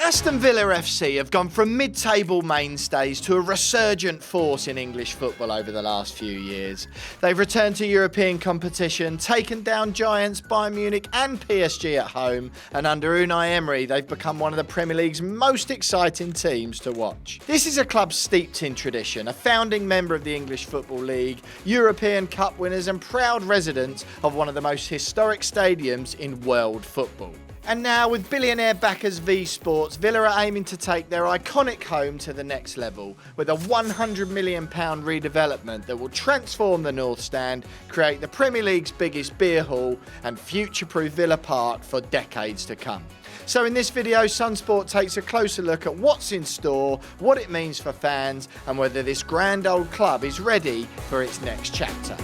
Aston Villa FC have gone from mid-table mainstays to a resurgent force in English football over the last few years. They've returned to European competition, taken down giants Bayern Munich and PSG at home, and under Unai Emery they've become one of the Premier League's most exciting teams to watch. This is a club steeped in tradition, a founding member of the English Football League, European Cup winners and proud residents of one of the most historic stadiums in world football. And now, with billionaire backers V Sports, Villa are aiming to take their iconic home to the next level with a £100 million redevelopment that will transform the North Stand, create the Premier League's biggest beer hall and future-proof Villa Park for decades to come. So in this video, SunSport takes a closer look at what's in store, what it means for fans and whether this grand old club is ready for its next chapter.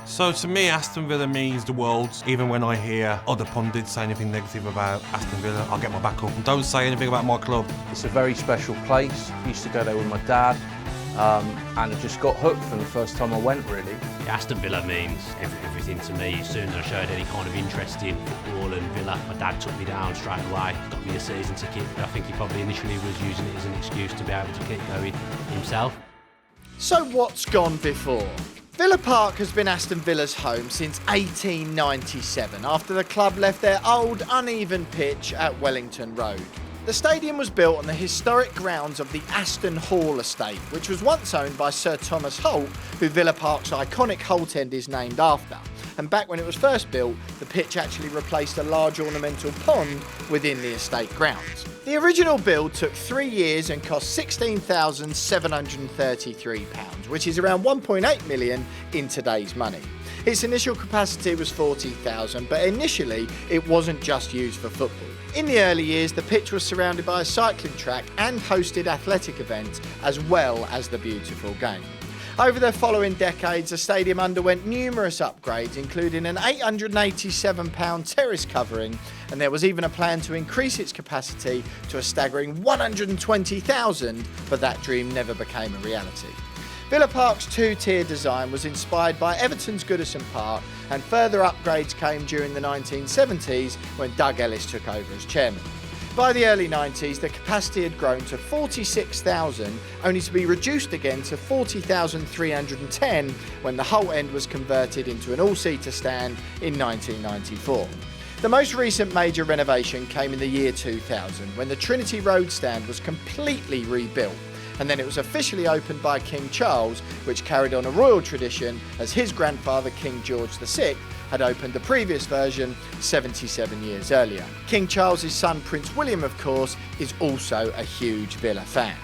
So to me, Aston Villa means the world. Even when I hear other pundits say anything negative about Aston Villa, I'll get my back up and don't say anything about my club. It's a very special place. I used to go there with my dad and just got hooked from the first time I went, really. Aston Villa means everything to me. As soon as I showed any kind of interest in football and Villa, my dad took me down straight away, got me a season ticket. I think he probably initially was using it as an excuse to be able to keep going himself. So what's gone before? Villa Park has been Aston Villa's home since 1897, after the club left their old, uneven pitch at Wellington Road. The stadium was built on the historic grounds of the Aston Hall estate, which was once owned by Sir Thomas Holt, who Villa Park's iconic Holt End is named after. And back when it was first built, the pitch actually replaced a large ornamental pond within the estate grounds. The original build took 3 years and cost £16,733, which is around 1.8 million in today's money. Its initial capacity was 40,000, but initially it wasn't just used for football. In the early years, the pitch was surrounded by a cycling track and hosted athletic events, as well as the beautiful game. Over the following decades, the stadium underwent numerous upgrades, including an £887 terrace covering, and there was even a plan to increase its capacity to a staggering 120,000, but that dream never became a reality. Villa Park's two-tier design was inspired by Everton's Goodison Park, and further upgrades came during the 1970s when Doug Ellis took over as chairman. By the early 90s, the capacity had grown to 46,000, only to be reduced again to 40,310 when the Holt End was converted into an all-seater stand in 1994. The most recent major renovation came in the year 2000, when the Trinity Road stand was completely rebuilt, and then it was officially opened by King Charles, which carried on a royal tradition as his grandfather King George VI had opened the previous version 77 years earlier. King Charles' son Prince William, of course, is also a huge Villa fan.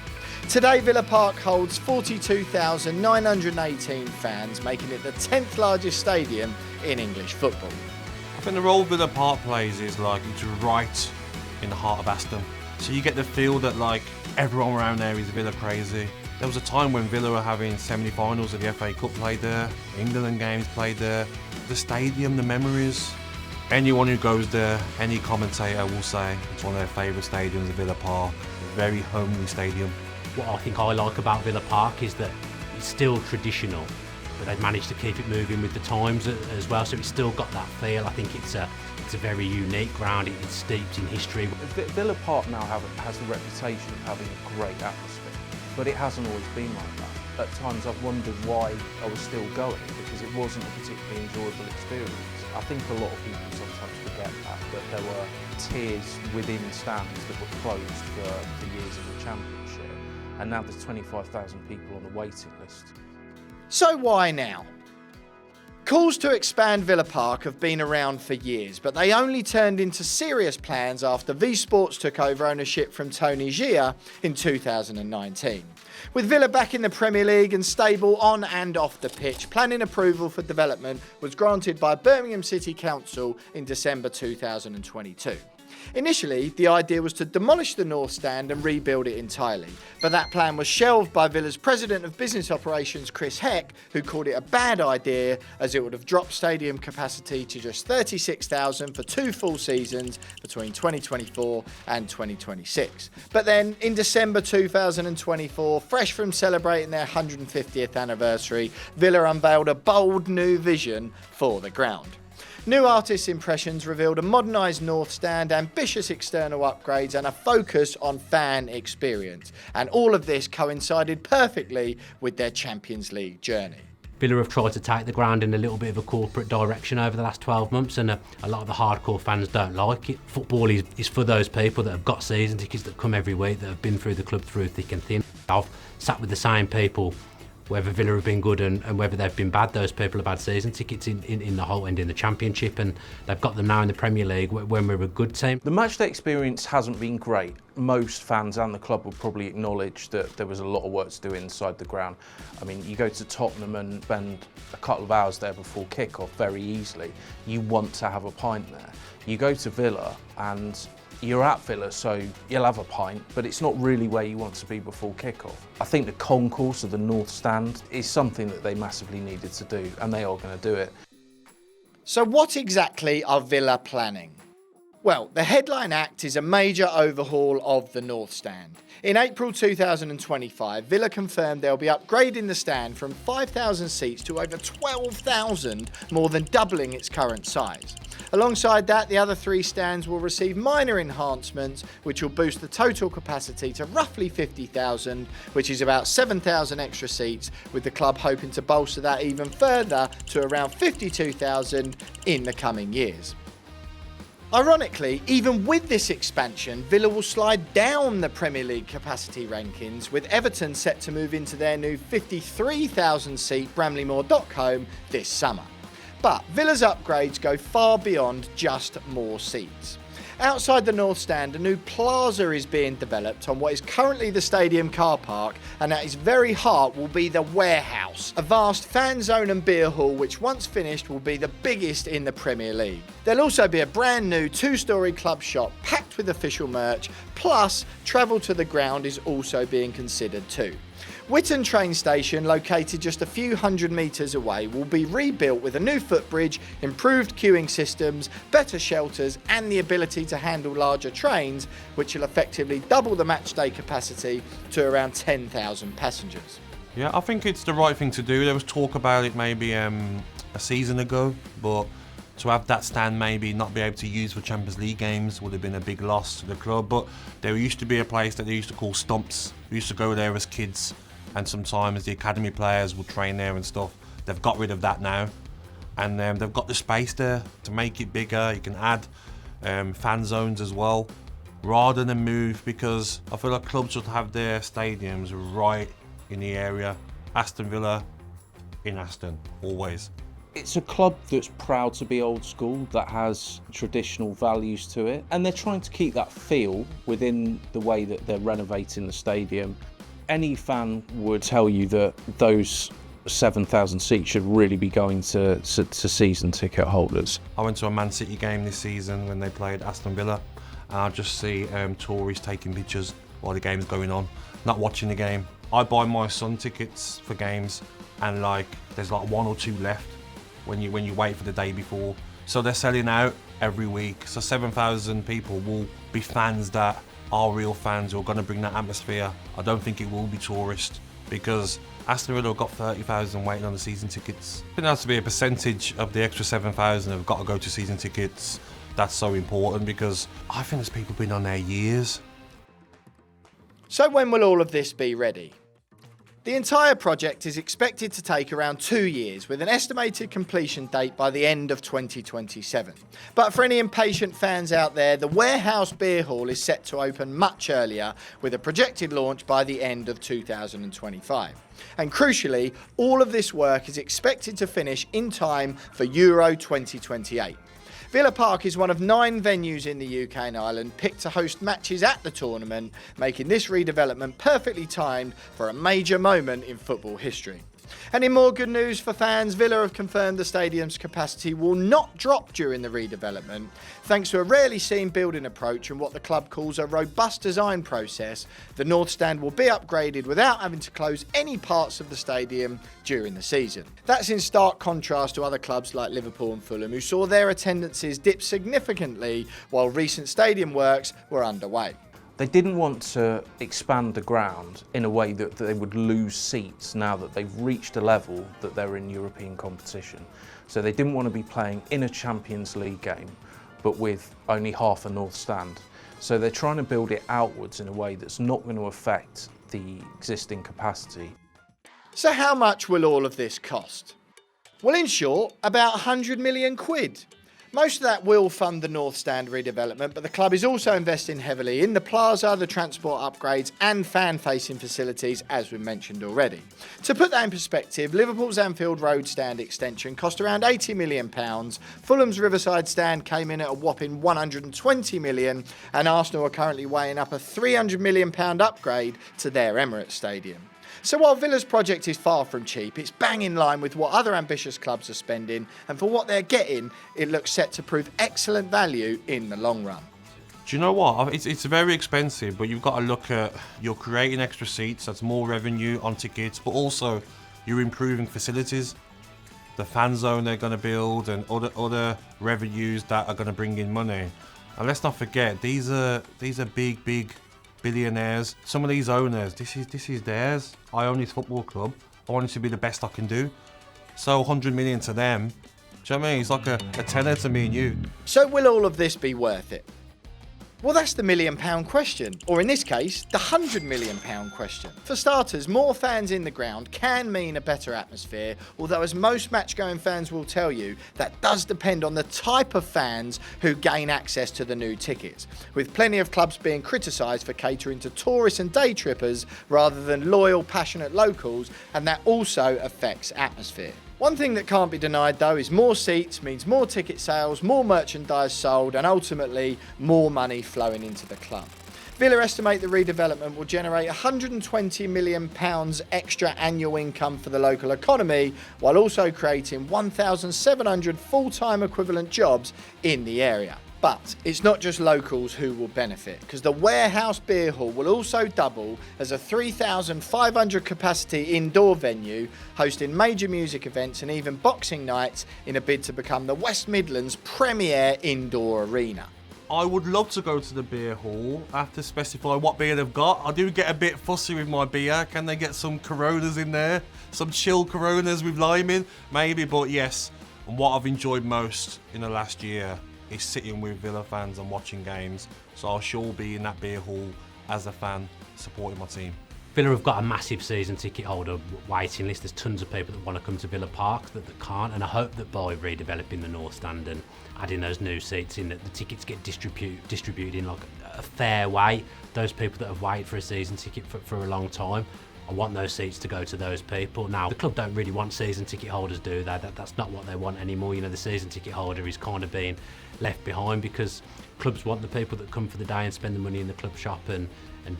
Today, Villa Park holds 42,918 fans, making it the 10th largest stadium in English football. I think the role Villa Park plays is like it's right in the heart of Aston. So you get the feel that like everyone around there is Villa crazy. There was a time when Villa were having semi-finals of the FA Cup played there, England games played there. The stadium, the memories. Anyone who goes there, any commentator will say it's one of their favourite stadiums, Villa Park. A very homely stadium. What I think I like about Villa Park is that it's still traditional, but they've managed to keep it moving with the times as well, so it's still got that feel. I think it's a very unique ground, it's steeped in history. Villa Park now has the reputation of having a great atmosphere, but it hasn't always been like that. At times I've wondered why I was still going, because it wasn't a particularly enjoyable experience. I think a lot of people sometimes forget that there were tiers within stands that were closed for years of the Championship, and now there's 25,000 people on the waiting list. So why now? Calls to expand Villa Park have been around for years, but they only turned into serious plans after V Sports took over ownership from Tony Gia in 2019. With Villa back in the Premier League and stable on and off the pitch, planning approval for development was granted by Birmingham City Council in December 2022. Initially, the idea was to demolish the North Stand and rebuild it entirely, but that plan was shelved by Villa's President of Business Operations, Chris Heck, who called it a bad idea as it would have dropped stadium capacity to just 36,000 for 2 full seasons between 2024 and 2026. But then, in December 2024, fresh from celebrating their 150th anniversary, Villa unveiled a bold new vision for the ground. New artists' impressions revealed a modernised north stand, ambitious external upgrades and a focus on fan experience. And all of this coincided perfectly with their Champions League journey. Villa have tried to take the ground in a little bit of a corporate direction over the last 12 months, and a lot of the hardcore fans don't like it. Football is for those people that have got season tickets, that come every week, that have been through the club through thick and thin. I've sat with the same people, whether Villa have been good and whether they've been bad. Those people have had season tickets in the whole end in the Championship, and they've got them now in the Premier League when we're a good team. The matchday experience hasn't been great. Most fans and the club will probably acknowledge that there was a lot of work to do inside the ground. I mean, you go to Tottenham and spend a couple of hours there before kick-off very easily. You want to have a pint there. You go to Villa and you're at Villa, so you'll have a pint, but it's not really where you want to be before kick-off. I think the concourse of the North Stand is something that they massively needed to do, and they are going to do it. So what exactly are Villa planning? Well, the headline act is a major overhaul of the North Stand. In April 2025, Villa confirmed they'll be upgrading the stand from 5,000 seats to over 12,000, more than doubling its current size. Alongside that, the other three stands will receive minor enhancements, which will boost the total capacity to roughly 50,000, which is about 7,000 extra seats, with the club hoping to bolster that even further to around 52,000 in the coming years. Ironically, even with this expansion, Villa will slide down the Premier League capacity rankings, with Everton set to move into their new 53,000-seat Bramley-Moore Dock home this summer. But Villa's upgrades go far beyond just more seats. Outside the North Stand, a new plaza is being developed on what is currently the stadium car park, and at its very heart will be the Warehouse, a vast fan zone and beer hall which once finished will be the biggest in the Premier League. There'll also be a brand new two-storey club shop packed with official merch, plus travel to the ground is also being considered too. Whitton train station, located just a few hundred metres away, will be rebuilt with a new footbridge, improved queuing systems, better shelters and the ability to handle larger trains, which will effectively double the matchday capacity to around 10,000 passengers. Yeah, I think it's the right thing to do. There was talk about it maybe a season ago, but to have that stand maybe not be able to use for Champions League games would have been a big loss to the club. But there used to be a place that they used to call Stumps. We used to go there as kids, and sometimes the academy players would train there and stuff. They've got rid of that now, and they've got the space there to make it bigger. You can add fan zones as well, rather than move, because I feel like clubs should have their stadiums right in the area. Aston Villa in Aston, always. It's a club that's proud to be old school, that has traditional values to it, and they're trying to keep that feel within the way that they're renovating the stadium. Any fan would tell you that those 7,000 seats should really be going to season ticket holders. I went to a Man City game this season when they played Aston Villa, and I just see tourists taking pictures while the game's going on, not watching the game. I buy my son tickets for games, and there's one or two left when you wait for the day before. So they're selling out every week. So 7,000 people will be fans that are real fans who are going to bring that atmosphere. I don't think it will be tourists, because Aston Villa have got 30,000 waiting on the season tickets. I think there has to be a percentage of the extra 7,000 have got to go to season tickets. That's so important, because I think there's people been on there years. So when will all of this be ready? The entire project is expected to take around 2 years, with an estimated completion date by the end of 2027. But for any impatient fans out there, the Warehouse Beer Hall is set to open much earlier, with a projected launch by the end of 2025. And crucially, all of this work is expected to finish in time for Euro 2028. Villa Park is one of 9 venues in the UK and Ireland picked to host matches at the tournament, making this redevelopment perfectly timed for a major moment in football history. And in more good news for fans, Villa have confirmed the stadium's capacity will not drop during the redevelopment. Thanks to a rarely seen building approach and what the club calls a robust design process, the North Stand will be upgraded without having to close any parts of the stadium during the season. That's in stark contrast to other clubs like Liverpool and Fulham, who saw their attendances dip significantly while recent stadium works were underway. They didn't want to expand the ground in a way that they would lose seats now that they've reached a level that they're in European competition. So they didn't want to be playing in a Champions League game, but with only half a North Stand. So they're trying to build it outwards in a way that's not going to affect the existing capacity. So how much will all of this cost? Well, in short, about 100 million quid. Most of that will fund the North Stand redevelopment, but the club is also investing heavily in the plaza, the transport upgrades and fan-facing facilities, as we mentioned already. To put that in perspective, Liverpool's Anfield Road stand extension cost around £80 million, Fulham's Riverside stand came in at a whopping 120 million, and Arsenal are currently weighing up a £300 million upgrade to their Emirates Stadium. So while Villa's project is far from cheap, it's bang in line with what other ambitious clubs are spending, and for what they're getting, it looks set to prove excellent value in the long run. Do you know what? It's very expensive, but you've got to look at, you're creating extra seats, that's more revenue on tickets, but also you're improving facilities. The fan zone they're going to build and other revenues that are going to bring in money. And let's not forget, these are big billionaires. Some of these owners, this is theirs. I own this football club. I want it to be the best I can do. So 100 million to them. Do you know what I mean? It's like a tenner to me and you. So will all of this be worth it? Well, that's the £1 million question, or in this case, the £100 million question. For starters, more fans in the ground can mean a better atmosphere, although as most match-going fans will tell you, that does depend on the type of fans who gain access to the new tickets, with plenty of clubs being criticised for catering to tourists and day trippers rather than loyal, passionate locals, and that also affects atmosphere. One thing that can't be denied though is more seats means more ticket sales, more merchandise sold and ultimately more money flowing into the club. Villa estimate the redevelopment will generate £120 million extra annual income for the local economy, while also creating 1,700 full-time equivalent jobs in the area. But it's not just locals who will benefit, because the Warehouse Beer Hall will also double as a 3,500 capacity indoor venue, hosting major music events and even boxing nights in a bid to become the West Midlands' premier indoor arena. I would love to go to the beer hall. I have to specify what beer they've got. I do get a bit fussy with my beer. Can they get some Coronas in there? Some chilled Coronas with lime in? Maybe, but yes. And what I've enjoyed most in the last year is sitting with Villa fans and watching games. So I'll sure be in that beer hall as a fan, supporting my team. Villa have got a massive season ticket holder waiting list. There's tons of people that want to come to Villa Park that can't, and I hope that by redeveloping the North Stand and adding those new seats in, that the tickets get distributed in like a fair way. Those people that have waited for a season ticket for a long time, I want those seats to go to those people. Now, the club don't really want season ticket holders, do they? That's not what they want anymore. You know, the season ticket holder is kind of being left behind because clubs want the people that come for the day and spend the money in the club shop and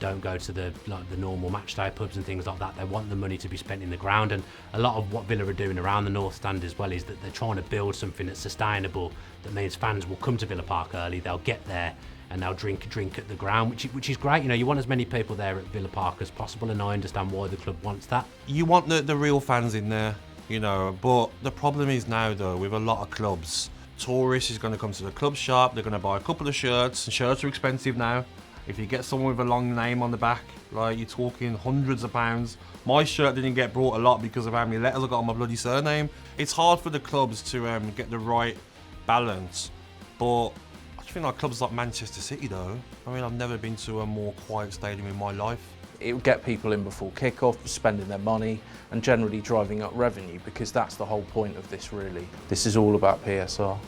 don't go to the normal match day pubs and things like that. They want the money to be spent in the ground, and a lot of what Villa are doing around the North Stand as well is that they're trying to build something that's sustainable. That means fans will come to Villa Park early, they'll get there and they'll drink at the ground, which is great. You know, you want as many people there at Villa Park as possible, and I understand why the club wants that. You want the real fans in there, you know, but the problem is now though, with a lot of clubs, tourists is going to come to the club shop, they're going to buy a couple of shirts, and shirts are expensive now. If you get someone with a long name on the back, like you're talking hundreds of pounds. My shirt didn't get brought a lot because of how many letters I got on my bloody surname. It's hard for the clubs to get the right balance, but I think like clubs like Manchester City though, I mean, I've never been to a more quiet stadium in my life. It would get people in before kick-off, spending their money and generally driving up revenue, because that's the whole point of this really. This is all about PSR.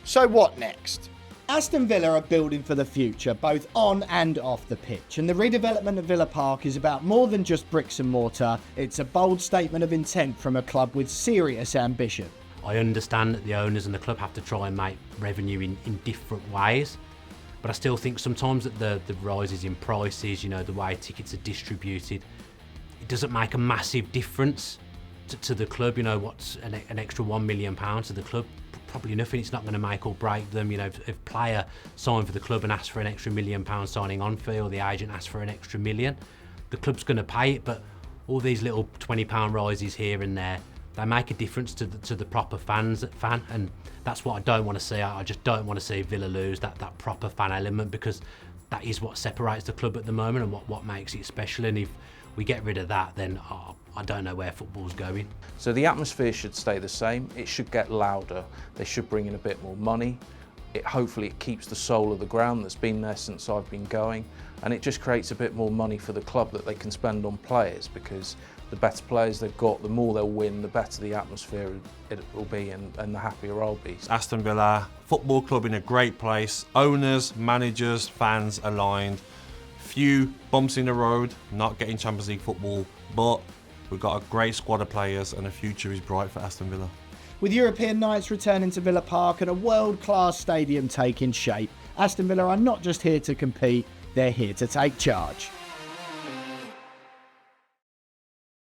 So what next? Aston Villa are building for the future, both on and off the pitch, and the redevelopment of Villa Park is about more than just bricks and mortar. It's a bold statement of intent from a club with serious ambition. I understand that the owners and the club have to try and make revenue in different ways, but I still think sometimes that the rises in prices, you know, the way tickets are distributed, it doesn't make a massive difference to the club. You know, what's an extra £1 million to the club? Probably nothing. It's not going to make or break them. You know, if a player signed for the club and asked for an extra £1 million signing on fee, or the agent asked for an extra $1 million, the club's going to pay it. But all these little £20 rises here and there, they make a difference to the proper fan, and that's what I don't want to see. I just don't want to see Villa lose that proper fan element, because that is what separates the club at the moment and what makes it special. And if we get rid of that, then I don't know where football's going. So the atmosphere should stay the same. It should get louder. They should bring in a bit more money. Hopefully it keeps the soul of the ground that's been there since I've been going, and it just creates a bit more money for the club that they can spend on players, because the better players they've got, the more they'll win, the better the atmosphere it will be, and the happier I'll be. Aston Villa Football Club in a great place. Owners, managers, fans aligned. Few bumps in the road, not getting Champions League football, but we've got a great squad of players and the future is bright for Aston Villa. With European nights returning to Villa Park and a world-class stadium taking shape, Aston Villa are not just here to compete, they're here to take charge.